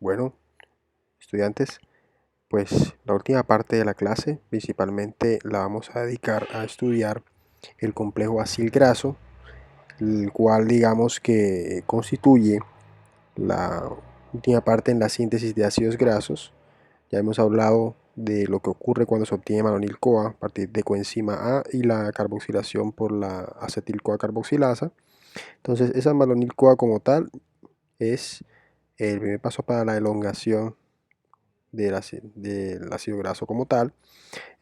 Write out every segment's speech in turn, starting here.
Bueno, estudiantes, pues la última parte de la clase principalmente la vamos a dedicar a estudiar el complejo acil-graso, el cual digamos que constituye la última parte en la síntesis de ácidos grasos. Ya hemos hablado de lo que ocurre cuando se obtiene malonil-CoA a partir de coenzima A y la carboxilación por la acetil-CoA carboxilasa. Entonces esa malonil-CoA como tal es el primer paso para la elongación del ácido graso como tal.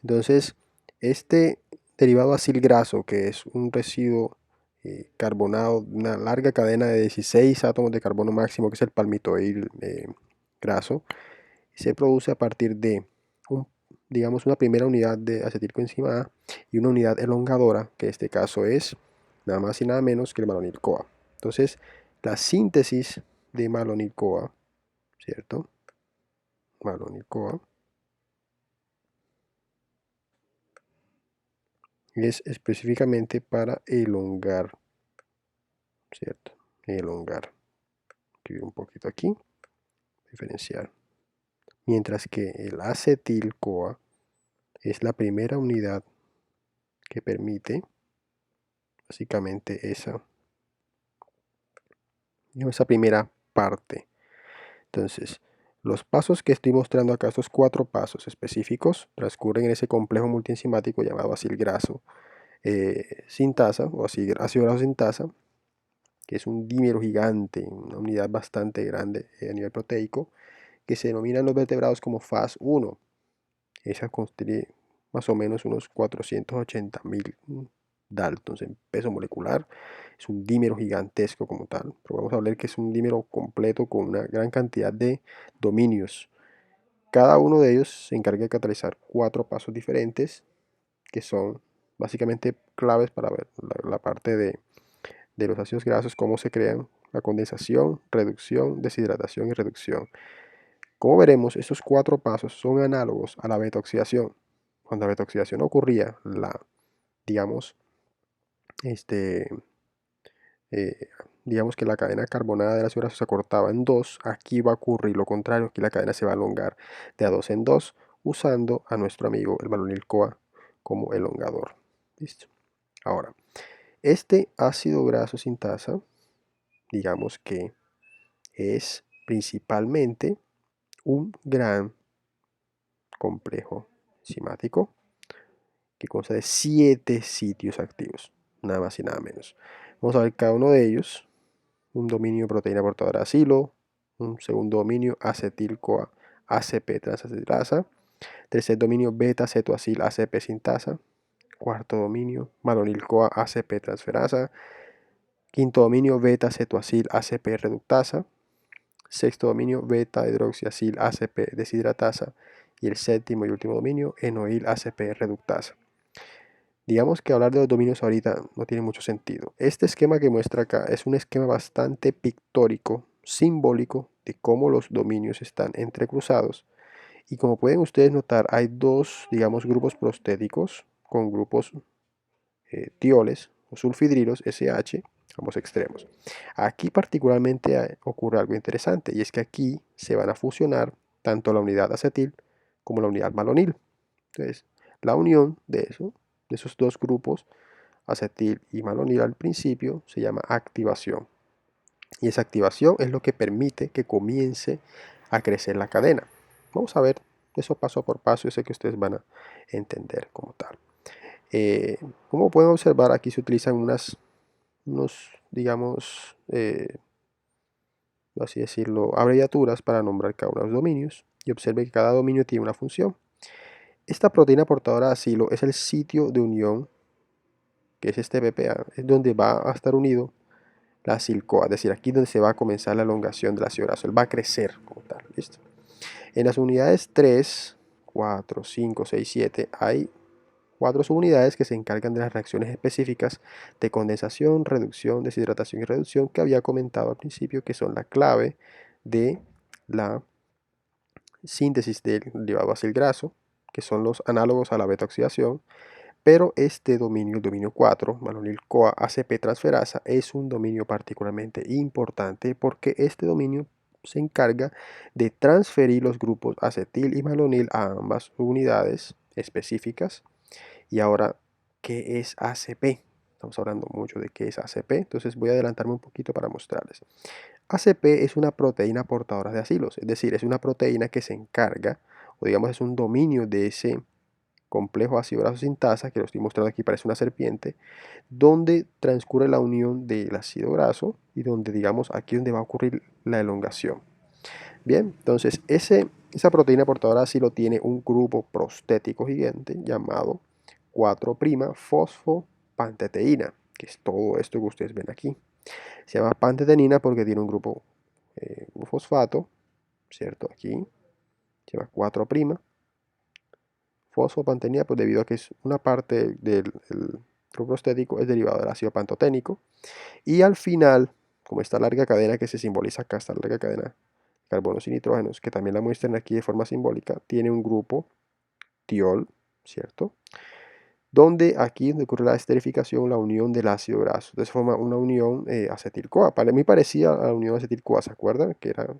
Entonces, este derivado acil graso, que es un residuo carbonado, una larga cadena de 16 átomos de carbono máximo, que es el palmitoil graso, se produce a partir de, digamos, una primera unidad de acetilcoenzima A y una unidad elongadora, que en este caso es nada más y nada menos que el malonil-CoA. Entonces, la síntesis de malonil-CoA, ¿cierto? Malonil-CoA es específicamente para elongar, ¿cierto? Elongar. Escribir un poquito aquí, diferenciar. Mientras que el acetil-CoA es la primera unidad que permite básicamente esa primera parte. Entonces, los pasos que estoy mostrando acá, estos 4 pasos específicos, transcurren en ese complejo multienzimático llamado acil-graso sintasa o ácido graso sintasa, que es un dímero gigante, una unidad bastante grande a nivel proteico, que se denominan los vertebrados como Fas1. Esa contiene más o menos unos 480.000 daltons en peso molecular. Es un dímero gigantesco como tal, pero vamos a ver que es un dímero completo con una gran cantidad de dominios. Cada uno de ellos se encarga de catalizar 4 pasos diferentes, que son básicamente claves para ver la parte de los ácidos grasos, cómo se crean: la condensación, reducción, deshidratación y reducción. Como veremos, estos 4 pasos son análogos a la beta-oxidación. Cuando la beta-oxidación ocurría, digamos, este, digamos que la cadena carbonada del ácido graso se acortaba en 2, aquí va a ocurrir lo contrario, aquí la cadena se va a elongar de a 2 en 2, usando a nuestro amigo el malonil-CoA como elongador. Listo. Ahora, este ácido graso sintasa, digamos que es principalmente un gran complejo enzimático que consta de 7 sitios activos, nada más y nada menos. Vamos a ver cada uno de ellos. Un dominio proteína portadora de acilo, un segundo dominio acetil-CoA ACP transacetilasa, tercer dominio beta-cetoacil ACP sintasa, cuarto dominio malonil-CoA ACP transferasa, quinto dominio beta-cetoacil ACP reductasa, sexto dominio beta-hidroxiacil ACP deshidratasa y el séptimo y último dominio enoil ACP reductasa. Digamos que hablar de los dominios ahorita no tiene mucho sentido. Este esquema que muestra acá es un esquema bastante pictórico, simbólico de cómo los dominios están entrecruzados. Y como pueden ustedes notar, hay dos, digamos, grupos prostéticos con grupos tioles o sulfidrilos SH, ambos extremos. Aquí particularmente ocurre algo interesante, y es que aquí se van a fusionar tanto la unidad acetil como la unidad malonil. Entonces, la unión de esos dos grupos, acetil y malonil, al principio se llama activación. Y esa activación es lo que permite que comience a crecer la cadena. Vamos a ver eso paso por paso, yo sé que ustedes van a entender como tal. Como pueden observar, aquí se utilizan digamos, así decirlo, abreviaturas para nombrar cada uno de los dominios. Y observe que cada dominio tiene una función. Esta proteína portadora de acilo es el sitio de unión, que es este BPA, es donde va a estar unido la acil-CoA, es decir, aquí donde se va a comenzar la elongación del ácido graso, él va a crecer como tal, ¿listo? En las unidades 3, 4, 5, 6, 7 hay 4 subunidades que se encargan de las reacciones específicas de condensación, reducción, deshidratación y reducción que había comentado al principio, que son la clave de la síntesis del derivado acil graso, que son los análogos a la beta-oxidación. Pero este dominio, el dominio 4, malonil-CoA ACP transferasa, es un dominio particularmente importante porque este dominio se encarga de transferir los grupos acetil y malonil a ambas unidades específicas. Y ahora, ¿qué es ACP? Estamos hablando mucho de qué es ACP, entonces voy a adelantarme un poquito para mostrarles. ACP es una proteína portadora de acilos, es decir, es una proteína que se encarga, o digamos es un dominio de ese complejo ácido graso sintasa, que lo estoy mostrando aquí, parece una serpiente, donde transcurre la unión del ácido graso y donde, digamos, aquí donde va a ocurrir la elongación. Bien, entonces esa proteína portadora de asilo tiene un grupo prostético gigante llamado 4'-fosfopanteteína, que es todo esto que ustedes ven aquí. Se llama pantetenina porque tiene un grupo, un fosfato, ¿cierto? Aquí se llama 4'. Fosfopantenina, pues debido a que es una parte del grupo prostético, es derivado del ácido pantoténico. Y al final, como esta larga cadena que se simboliza acá, esta larga cadena de carbonos y nitrógenos, que también la muestran aquí de forma simbólica, tiene un grupo tiol, ¿cierto? Donde aquí donde ocurre la esterificación, la unión del ácido graso. Entonces forma una unión acetil-CoA. Muy parecida a la unión acetil-CoA, ¿se acuerdan? Que era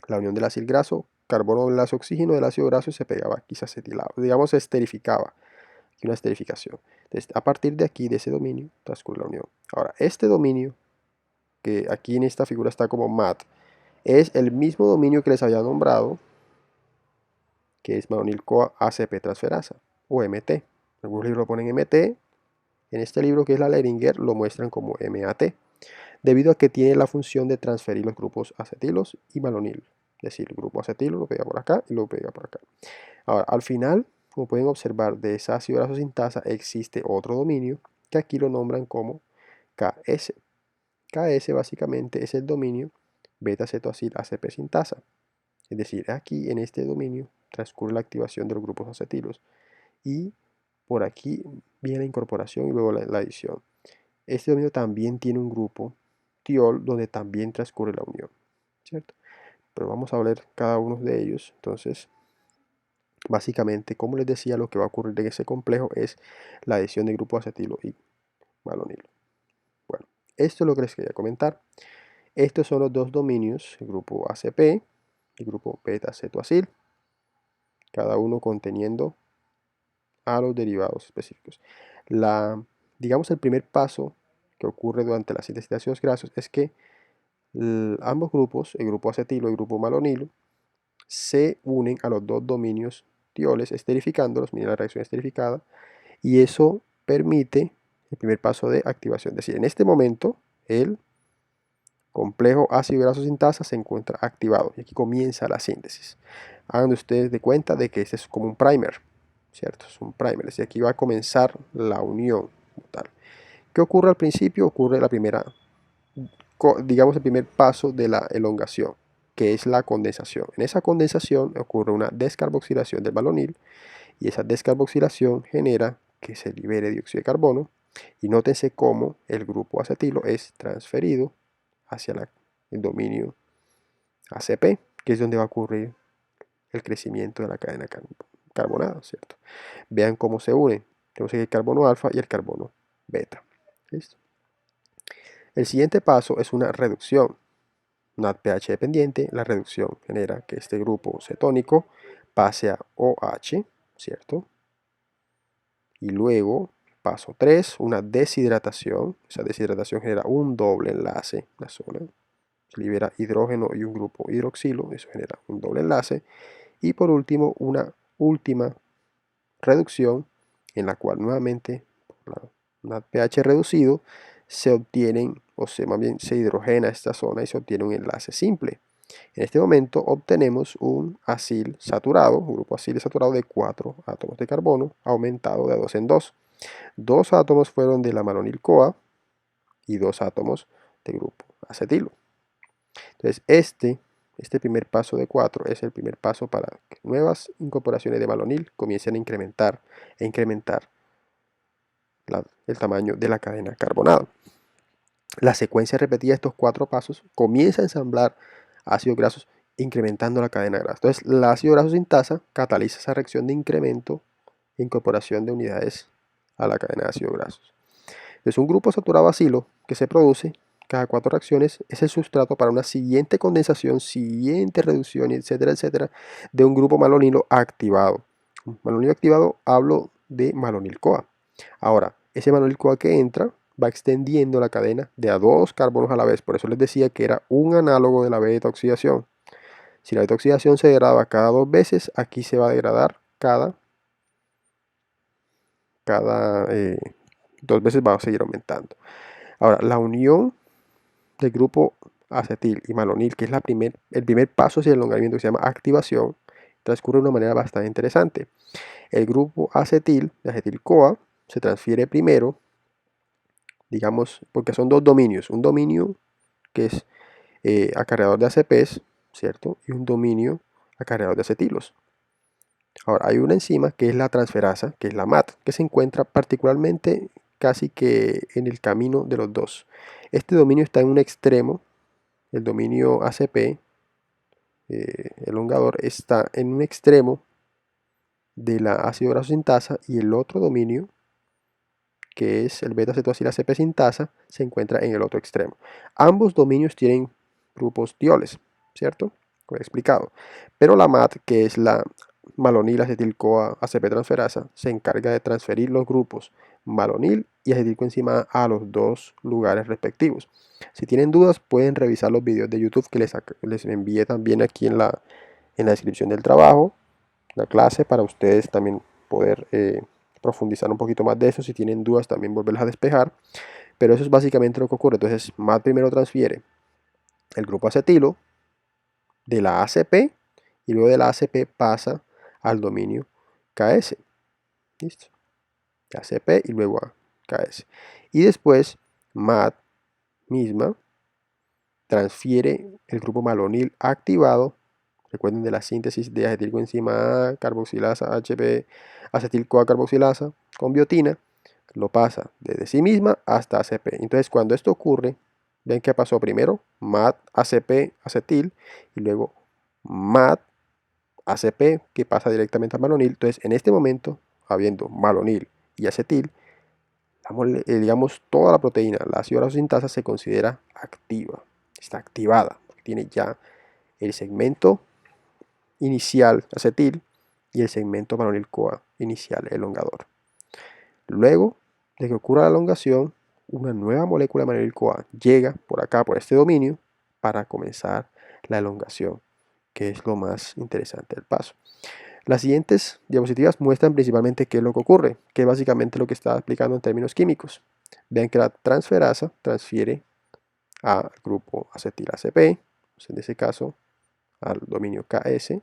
la unión del ácido graso, carbono del ácido oxígeno del ácido graso y se pegaba aquí, se acetilaba. Digamos, se esterificaba. Aquí una esterificación. Entonces, a partir de aquí, de ese dominio, transcurre la unión. Ahora, este dominio, que aquí en esta figura está como MAT, es el mismo dominio que les había nombrado, que es malonil-CoA ACP transferasa, o MT. Algunos libros lo ponen MT, en este libro que es la Leringer lo muestran como MAT, debido a que tiene la función de transferir los grupos acetilos y malonil. Es decir, el grupo acetilo lo pega por acá y lo pega por acá. Ahora, al final, como pueden observar, de esa ácido graso sintasa existe otro dominio que aquí lo nombran como KS. KS básicamente es el dominio beta-cetoacil ACP sintasa. Es decir, aquí en este dominio transcurre la activación de los grupos acetilos y por aquí viene la incorporación y luego la adición. Este dominio también tiene un grupo tiol donde también transcurre la unión, ¿cierto? Pero vamos a ver cada uno de ellos. Entonces, básicamente, como les decía, lo que va a ocurrir en ese complejo es la adición de grupo acetilo y malonilo. Bueno, esto es lo que les quería comentar. Estos son los dos dominios, el grupo ACP y el grupo beta-cetoacil, cada uno conteniendo a los derivados específicos. Digamos, el primer paso que ocurre durante la síntesis de ácidos grasos es que ambos grupos, el grupo acetilo y el grupo malonilo, se unen a los dos dominios tioles, esterificándolos, miren la reacción esterificada, y eso permite el primer paso de activación. Es decir, en este momento el complejo ácido graso sintasa se encuentra activado y aquí comienza la síntesis. Hagan ustedes de cuenta de que este es como un primer, ¿cierto? Es un primer, es decir, aquí va a comenzar la unión como tal. ¿Qué ocurre al principio? Ocurre la primera, digamos, el primer paso de la elongación, que es la condensación. En esa condensación ocurre una descarboxilación del malonil y esa descarboxilación genera que se libere dióxido de carbono y nótense cómo el grupo acetilo es transferido hacia el dominio ACP, que es donde va a ocurrir el crecimiento de la cadena carbonada, ¿cierto? Vean cómo se unen. Tenemos el carbono alfa y el carbono beta. ¿Listo? El siguiente paso es una reducción. NAD pH dependiente, la reducción genera que este grupo cetónico pase a OH, ¿cierto? Y luego, paso 3, una deshidratación. Esa deshidratación genera un doble enlace en la zona. Se libera hidrógeno y un grupo hidroxilo, eso genera un doble enlace. Y por último, una última reducción en la cual nuevamente, por la pH reducido, se obtienen, más bien se hidrogena esta zona y se obtiene un enlace simple. En este momento obtenemos un acil saturado, un grupo acil saturado de 4 átomos de carbono, aumentado de 2 en 2. 2 átomos fueron de la malonil-CoA y 2 átomos del grupo acetilo. Entonces, este primer paso de 4 es el primer paso para que nuevas incorporaciones de malonil comiencen a incrementar el tamaño de la cadena carbonada. La secuencia repetida de estos 4 pasos comienza a ensamblar ácidos grasos incrementando la cadena grasa. Entonces, el ácido graso sintasa cataliza esa reacción de incremento e incorporación de unidades a la cadena de ácidos grasos. Es un grupo saturado acilo que se produce cada 4 reacciones es el sustrato para una siguiente condensación, siguiente reducción, etcétera, etcétera, de un grupo malonilo activado. Malonilo activado, hablo de malonil-CoA. Ahora, ese malonil-CoA que entra va extendiendo la cadena de a 2 carbonos a la vez. Por eso les decía que era un análogo de la beta oxidación. Si la beta oxidación se degrada cada 2 veces, aquí se va a degradar cada 2 veces, va a seguir aumentando. Ahora, la unión del grupo acetil y malonil, que es el primer paso hacia el elongamiento, que se llama activación, transcurre de una manera bastante interesante. El grupo acetil, de acetil-CoA, se transfiere primero, digamos, porque son dos dominios. Un dominio que es acarreador de ACPs, ¿cierto? Y un dominio acarreador de acetilos. Ahora, hay una enzima que es la transferasa, que es la MAT, que se encuentra particularmente casi que en el camino de los dos. Este dominio está en un extremo, el dominio ACP, elongador, está en un extremo de la ácido graso sintasa y el otro dominio, que es el beta-cetoacil ACP sintasa, se encuentra en el otro extremo. Ambos dominios tienen grupos dioles, ¿cierto? Como he explicado. Pero la MAT, que es la malonil acetil-CoA ACP transferasa, se encarga de transferir los grupos malonil y acetilcoenzima A a los dos lugares respectivos. Si tienen dudas, pueden revisar los videos de YouTube que les envié también aquí en la descripción del trabajo, la clase, para ustedes también poder profundizar un poquito más de eso. Si tienen dudas, también volverlas a despejar. Pero eso es básicamente lo que ocurre. Entonces, MAT primero transfiere el grupo acetilo de la ACP y luego de la ACP pasa al dominio KS. ¿Listo? ACP y luego a KS. Y después, MAT misma transfiere el grupo malonil activado. Recuerden de la síntesis de acetilcoenzima A, carboxilasa, HP, acetil-CoA carboxilasa con biotina, lo pasa desde sí misma hasta ACP. Entonces, cuando esto ocurre, ven que pasó primero MAT, ACP, acetil, y luego MAT, ACP, que pasa directamente a malonil. Entonces, en este momento, habiendo malonil y acetil, digamos, toda la proteína, la ácido graso sintasa, se considera activa. Está activada, tiene ya el segmento inicial acetil y el segmento malonil-CoA inicial elongador. Luego de que ocurra la elongación, una nueva molécula de malonil-CoA llega por acá, por este dominio, para comenzar la elongación, que es lo más interesante del paso. Las siguientes diapositivas muestran principalmente qué es lo que ocurre, que es básicamente lo que estaba explicando en términos químicos. Vean que la transferasa transfiere al grupo acetil ACP, en ese caso al dominio KS,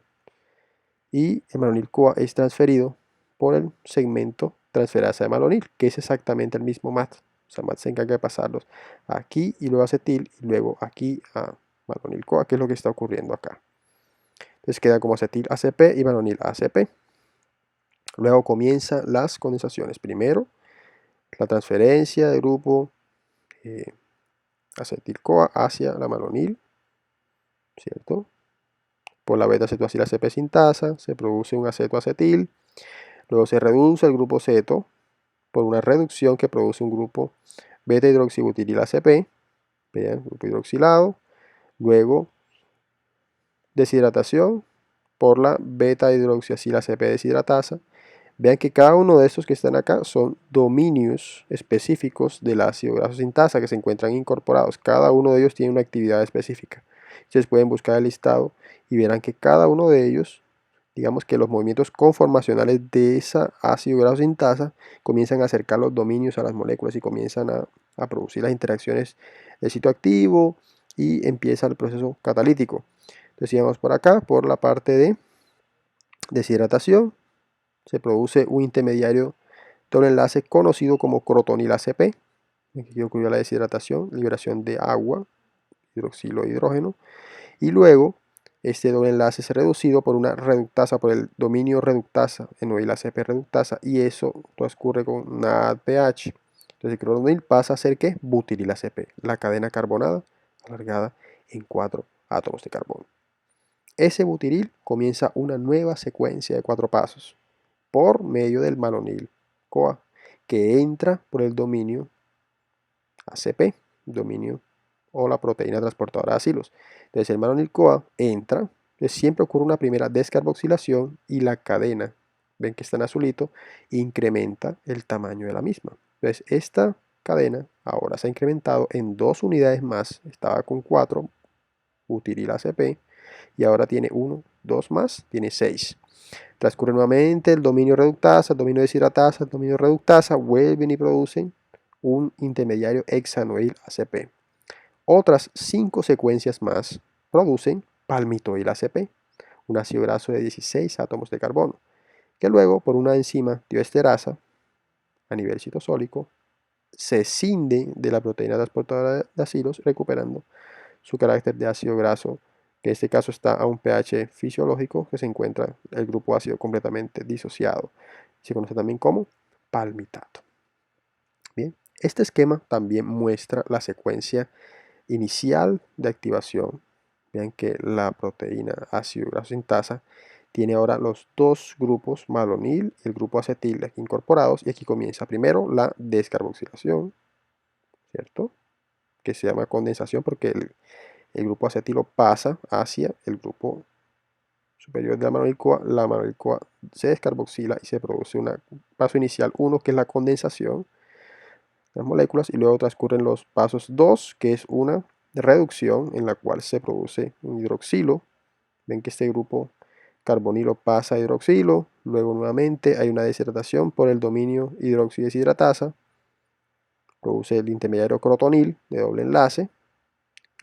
y el malonil-CoA es transferido por el segmento transferasa de malonil, que es exactamente el mismo MAT. O sea, MAT se encarga de pasarlos aquí y luego acetil y luego aquí a malonil-CoA, que es lo que está ocurriendo acá. Entonces queda como acetil ACP y malonil ACP. Luego comienzan las condensaciones. Primero, la transferencia del grupo acetil-CoA hacia la malonil, ¿cierto? Por la beta-cetoacil ACP sintasa se produce un acetoacetil. Luego se reduce el grupo ceto por una reducción que produce un grupo beta-hidroxibutiril ACP, vean, grupo hidroxilado. Luego deshidratación por la beta-hidroxiacil ACP deshidratasa. Vean que cada uno de estos que están acá son dominios específicos del ácido graso sintasa que se encuentran incorporados. Cada uno de ellos tiene una actividad específica. Ustedes pueden buscar el listado y verán que cada uno de ellos, digamos que los movimientos conformacionales de esa ácido graso sintasa comienzan a acercar los dominios a las moléculas y comienzan a producir las interacciones del sitio activo y empieza el proceso catalítico. Entonces, vamos por acá, por la parte de deshidratación, se produce un intermediario doble enlace conocido como crotonil ACP. Aquí ocurrió la deshidratación, liberación de agua, hidroxilo e hidrógeno. Y luego este doble enlace es reducido por una reductasa, por el dominio reductasa, enoil ACP reductasa, y eso transcurre con NADPH. Entonces el crotonil pasa a ser ¿qué? Butiril ACP, la cadena carbonada alargada en 4 átomos de carbono. Ese butiril comienza una nueva secuencia de 4 pasos por medio del malonil-CoA, que entra por el dominio ACP, dominio o la proteína transportadora de acilos. Entonces el malonil-CoA entra, entonces siempre ocurre una primera descarboxilación y la cadena, ven que está en azulito, incrementa el tamaño de la misma. Entonces esta cadena ahora se ha incrementado en 2 unidades más, estaba con 4 butiril ACP y ahora tiene 1, 2 más, tiene 6. Transcurre nuevamente el dominio reductasa, el dominio deshidratasa, el dominio reductasa, vuelven y producen un intermediario hexanoil ACP. Otras 5 secuencias más producen palmitoil ACP, un ácido graso de 16 átomos de carbono, que luego por una enzima tioesterasa a nivel citosólico se escinde de la proteína transportadora de acilos, recuperando su carácter de ácido graso, que en este caso está a un pH fisiológico, que se encuentra el grupo ácido completamente disociado. Se conoce también como palmitato. Bien, este esquema también muestra la secuencia inicial de activación. Vean que la proteína ácido graso sintasa tiene ahora los dos grupos malonil y el grupo acetil aquí incorporados, y aquí comienza primero la descarboxilación, ¿cierto? Que se llama condensación porque el grupo acetilo pasa hacia el grupo superior de la malonil-CoA se descarboxila y se produce un paso inicial 1 que es la condensación de las moléculas, y luego transcurren los pasos 2 que es una reducción en la cual se produce un hidroxilo. Ven que este grupo carbonilo pasa a hidroxilo, luego nuevamente hay una deshidratación por el dominio hidroxideshidratasa, produce el intermediario crotonil de doble enlace.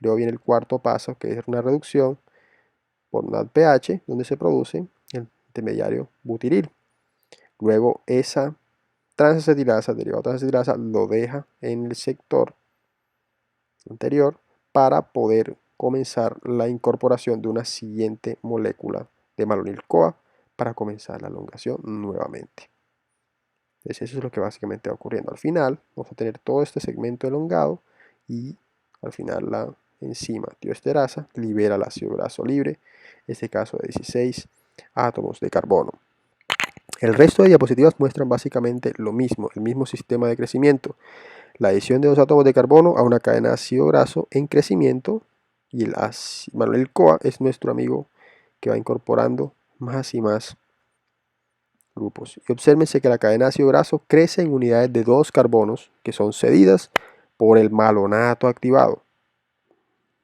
Luego viene el cuarto paso, que es una reducción por NADPH, donde se produce el intermediario butiril. Luego esa transacetilasa, derivado de transacetilasa, lo deja en el sector anterior para poder comenzar la incorporación de una siguiente molécula de malonil-CoA para comenzar la elongación nuevamente. Entonces eso es lo que básicamente va ocurriendo. Al final vamos a tener todo este segmento elongado y al final la enzima tioesterasa libera el ácido graso libre, en este caso de 16 átomos de carbono. El resto de diapositivas muestran básicamente lo mismo, el mismo sistema de crecimiento. La adición de 2 átomos de carbono a una cadena de ácido graso en crecimiento, y el malonil-CoA es nuestro amigo que va incorporando más y más grupos. Y obsérvense que la cadena de ácido graso crece en unidades de 2 carbonos que son cedidas por el malonato activado.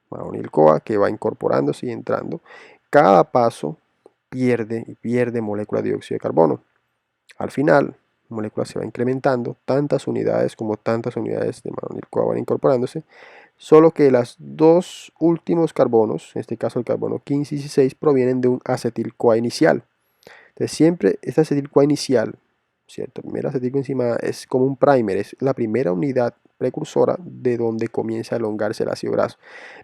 Malonil-CoA que va incorporándose y entrando. Cada paso pierde moléculas de dióxido de carbono. Al final, la molécula se va incrementando, tantas unidades como tantas unidades de malonil-CoA van incorporándose, solo que los dos últimos carbonos, en este caso el carbono 15 y 16, provienen de un acetil-CoA inicial. Entonces siempre esta acetil-CoA inicial, ¿cierto? Primera acetilcoenzima es como un primer, es la primera unidad precursora de donde comienza a elongarse el ácido graso.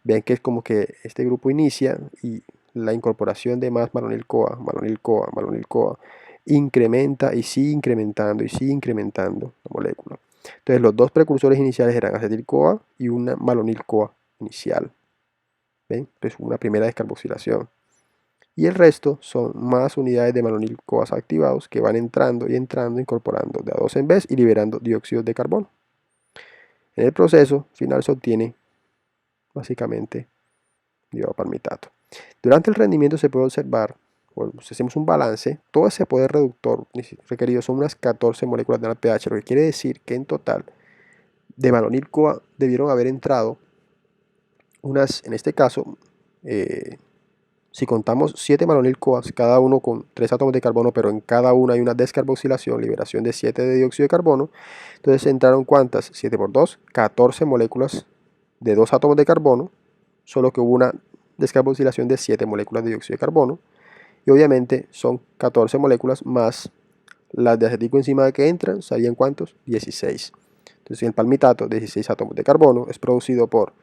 Vean que es como que este grupo inicia y la incorporación de más malonil-CoA, malonil-CoA, malonil-CoA incrementa y sigue incrementando la molécula. Entonces los dos precursores iniciales eran acetil-CoA y una malonil-CoA inicial. ¿Ven? Entonces una primera descarboxilación. Y el resto son más unidades de malonil-CoA activados que van entrando y entrando, incorporando de a 2 en vez y liberando dióxido de carbono. En el proceso final se obtiene básicamente divalpropato. Durante el rendimiento se puede observar, bueno, si hacemos un balance, todo ese poder reductor requerido son unas 14 moléculas de NADPH, lo que quiere decir que en total de malonil-CoA debieron haber entrado unas, en este caso, si contamos 7 malonil-CoAs, cada uno con 3 átomos de carbono, pero en cada uno hay una descarboxilación, liberación de 7 de dióxido de carbono, entonces entraron ¿cuántas? 7 por 2, 14 moléculas de 2 átomos de carbono, solo que hubo una descarboxilación de 7 moléculas de dióxido de carbono, y obviamente son 14 moléculas más las de acetilcoenzima que entran, ¿sabían cuántos? 16. Entonces el palmitato, 16 átomos de carbono, es producido por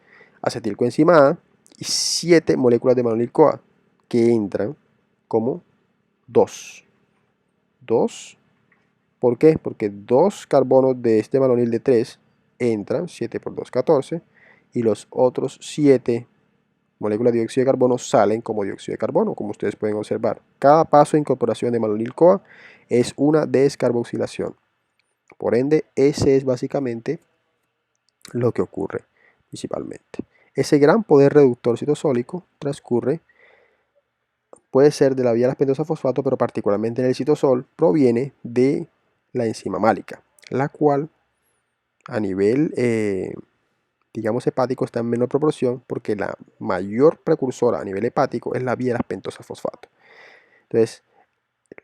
acetilcoenzima A y 7 moléculas de malonil-CoA que entran como 2. 2. ¿Por qué? Porque 2 carbonos de este malonil de 3 entran, 7 por 2, 14, y los otros 7 moléculas de dióxido de carbono salen como dióxido de carbono, como ustedes pueden observar. Cada paso de incorporación de malonil-CoA es una descarboxilación. Por ende, ese es básicamente lo que ocurre principalmente. Ese gran poder reductor citosólico transcurre, puede ser de la vía de las pentosas fosfato, pero particularmente en el citosol, proviene de la enzima málica, la cual a nivel, digamos, hepático está en menor proporción porque la mayor precursora a nivel hepático es la vía de las pentosas fosfato. Entonces,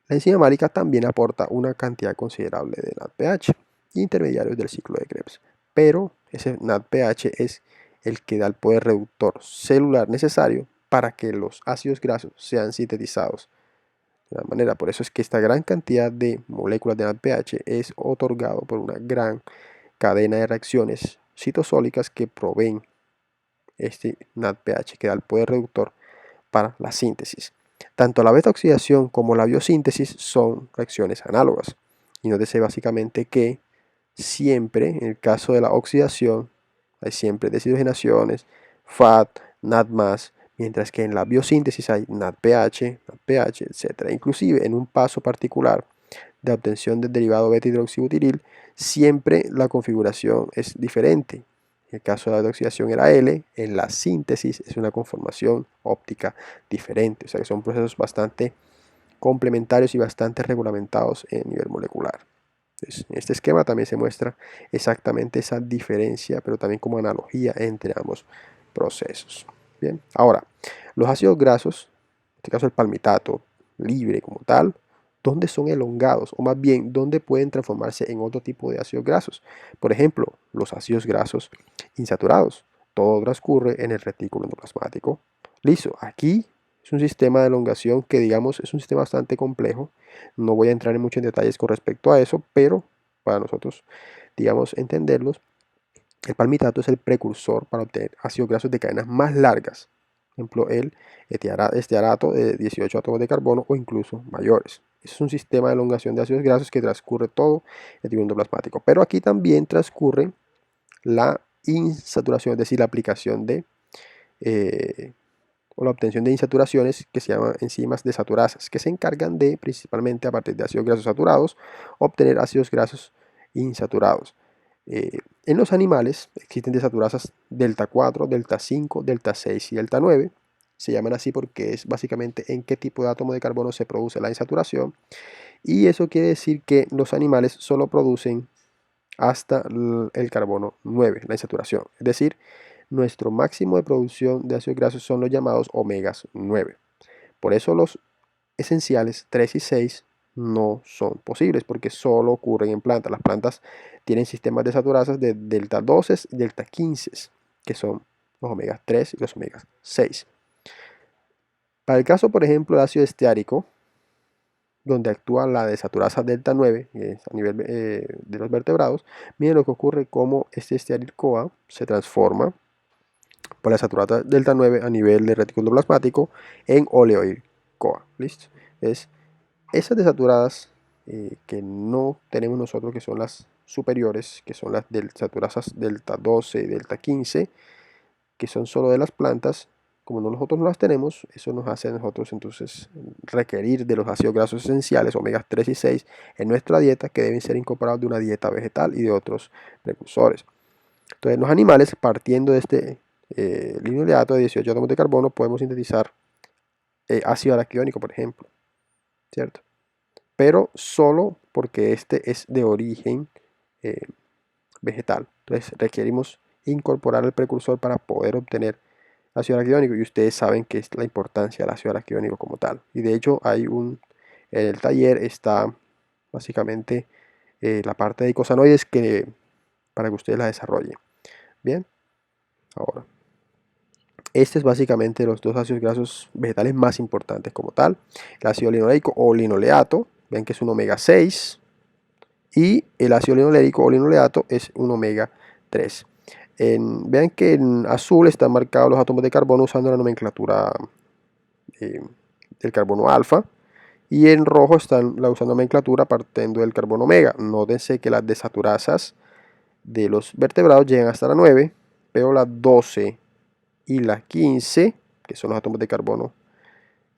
la enzima málica también aporta una cantidad considerable de NADPH, intermediarios del ciclo de Krebs, pero ese NADPH es el que da el poder reductor celular necesario para que los ácidos grasos sean sintetizados de la manera. Por eso es que esta gran cantidad de moléculas de NADPH es otorgado por una gran cadena de reacciones citosólicas que proveen este NADPH, que da el poder reductor para la síntesis. Tanto la beta-oxidación como la biosíntesis son reacciones análogas. Y nótese básicamente que siempre, en el caso de la oxidación, hay siempre deshidrogenaciones, FAD, NAD+, mientras que en la biosíntesis hay NADPH, NADPH, etc. Inclusive en un paso particular de obtención del derivado beta-hidroxibutiril, siempre la configuración es diferente. En el caso de la oxidación era L, en la síntesis es una conformación óptica diferente. O sea que son procesos bastante complementarios y bastante regulamentados en nivel molecular. Entonces, en este esquema también se muestra exactamente esa diferencia, pero también como analogía entre ambos procesos. Bien, ahora, los ácidos grasos, en este caso el palmitato libre como tal, ¿dónde son elongados? O más bien, ¿dónde pueden transformarse en otro tipo de ácidos grasos? Por ejemplo, los ácidos grasos insaturados. Todo transcurre en el retículo endoplasmático liso. Aquí es un sistema de elongación que, digamos, es un sistema bastante complejo. No voy a entrar en muchos detalles con respecto a eso, pero para nosotros, digamos, entenderlos, el palmitato es el precursor para obtener ácidos grasos de cadenas más largas. Por ejemplo, el estearato de 18 átomos de carbono o incluso mayores. Es un sistema de elongación de ácidos grasos que transcurre todo el retículo endoplasmático. Pero aquí también transcurre la insaturación, es decir, la aplicación de o la obtención de insaturaciones que se llaman enzimas desaturasas, que se encargan de, principalmente a partir de ácidos grasos saturados, obtener ácidos grasos insaturados. En los animales existen desaturasas delta 4, delta 5, delta 6 y delta 9. Se llaman así porque es básicamente en qué tipo de átomo de carbono se produce la insaturación. Y eso quiere decir que los animales solo producen hasta el carbono 9, la insaturación. Es decir, nuestro máximo de producción de ácidos grasos son los llamados omegas 9. Por eso los esenciales 3 y 6 no son posibles porque solo ocurren en plantas. Las plantas tienen sistemas de desaturasas de delta 12 y delta 15, que son los omegas 3 y los omegas 6. Para el caso, por ejemplo, de ácido esteárico, donde actúa la desaturasa delta 9 a nivel de los vertebrados, miren lo que ocurre como este estearil-CoA se transforma por la desaturasa delta 9 a nivel de retículo plasmático en oleoil-CoA. ¿Listo? Es esas desaturadas que no tenemos nosotros, que son las superiores, que son las desaturasas delta 12 y delta 15, que son solo de las plantas, como nosotros no las tenemos, eso nos hace a nosotros entonces requerir de los ácidos grasos esenciales, omegas 3 y 6, en nuestra dieta, que deben ser incorporados de una dieta vegetal y de otros precursores. Entonces, en los animales, partiendo de este linoleato de 18 átomos de carbono, podemos sintetizar ácido araquidónico, por ejemplo, ¿cierto? Pero solo porque este es de origen eh, vegetal. Entonces, requerimos incorporar el precursor para poder obtener ácido araquidónico, y ustedes saben que es la importancia del ácido araquidónico como tal. Y de hecho en el taller está básicamente la parte de icosanoides para que ustedes la desarrollen. Bien, ahora, este es básicamente los dos ácidos grasos vegetales más importantes como tal. El ácido linoleico o linoleato, ven que es un omega 6, y el ácido linoleico o linoleato es un omega 3. Vean que en azul están marcados los átomos de carbono usando la nomenclatura eh, del carbono alfa, y en rojo están usando nomenclatura partiendo del carbono omega. Nótense que las desaturasas de los vertebrados llegan hasta la 9, pero las 12 y las 15, que son los átomos de carbono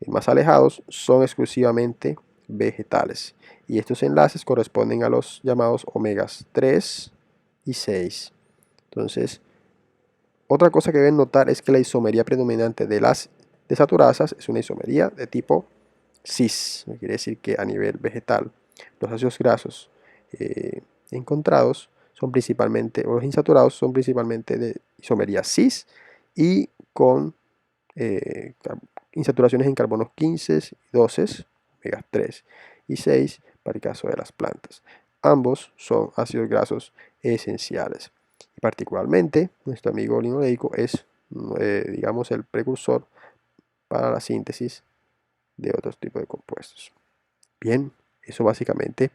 más alejados, son exclusivamente vegetales. Y estos enlaces corresponden a los llamados omegas 3 y 6. Entonces, Otra cosa que deben notar es que la isomería predominante de las desaturasas es una isomería de tipo cis. Quiere decir que a nivel vegetal los ácidos grasos encontrados son principalmente, o los insaturados son principalmente de isomería cis y con eh, insaturaciones en carbonos 15 y 12, omega 3 y 6 para el caso de las plantas. Ambos son ácidos grasos esenciales. Y particularmente, nuestro amigo linoleico es, digamos, el precursor para la síntesis de otros tipos de compuestos. Bien, eso básicamente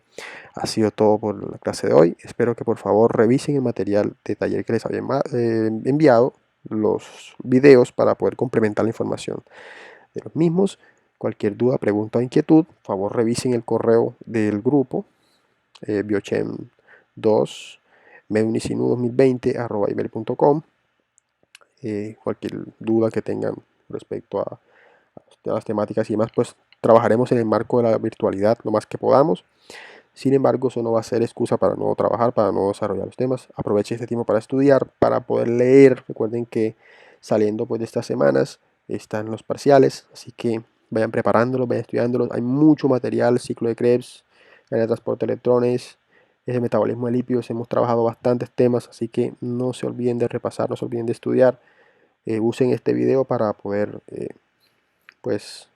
ha sido todo por la clase de hoy. Espero que por favor revisen el material de taller que les había enviado, los videos para poder complementar la información de los mismos. Cualquier duda, pregunta o inquietud, por favor revisen el correo del grupo biochem2 medunicinu 2020@email.com. Cualquier duda que tengan respecto a las temáticas y demás, pues trabajaremos en el marco de la virtualidad lo más que podamos. Sin embargo, eso no va a ser excusa para no trabajar, para no desarrollar los temas. Aproveche este tiempo para estudiar, para poder leer. Recuerden que saliendo pues de estas semanas están los parciales, así que vayan preparándolos, vayan estudiándolos. Hay mucho material, ciclo de Krebs, cadena de transporte de electrones, ese metabolismo de lípidos. Hemos trabajado bastantes temas, así que no se olviden de repasar, no se olviden de estudiar. Usen este video para poder pues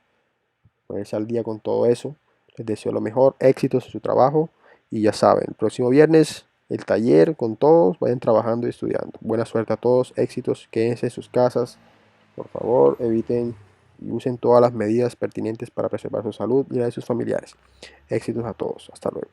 ponerse al día con todo eso. Les deseo lo mejor, éxitos en su trabajo y ya saben, el próximo viernes el taller con todos, vayan trabajando y estudiando. Buena suerte a todos, éxitos, quédense en sus casas, por favor, eviten y usen todas las medidas pertinentes para preservar su salud y la de sus familiares. Éxitos a todos, hasta luego.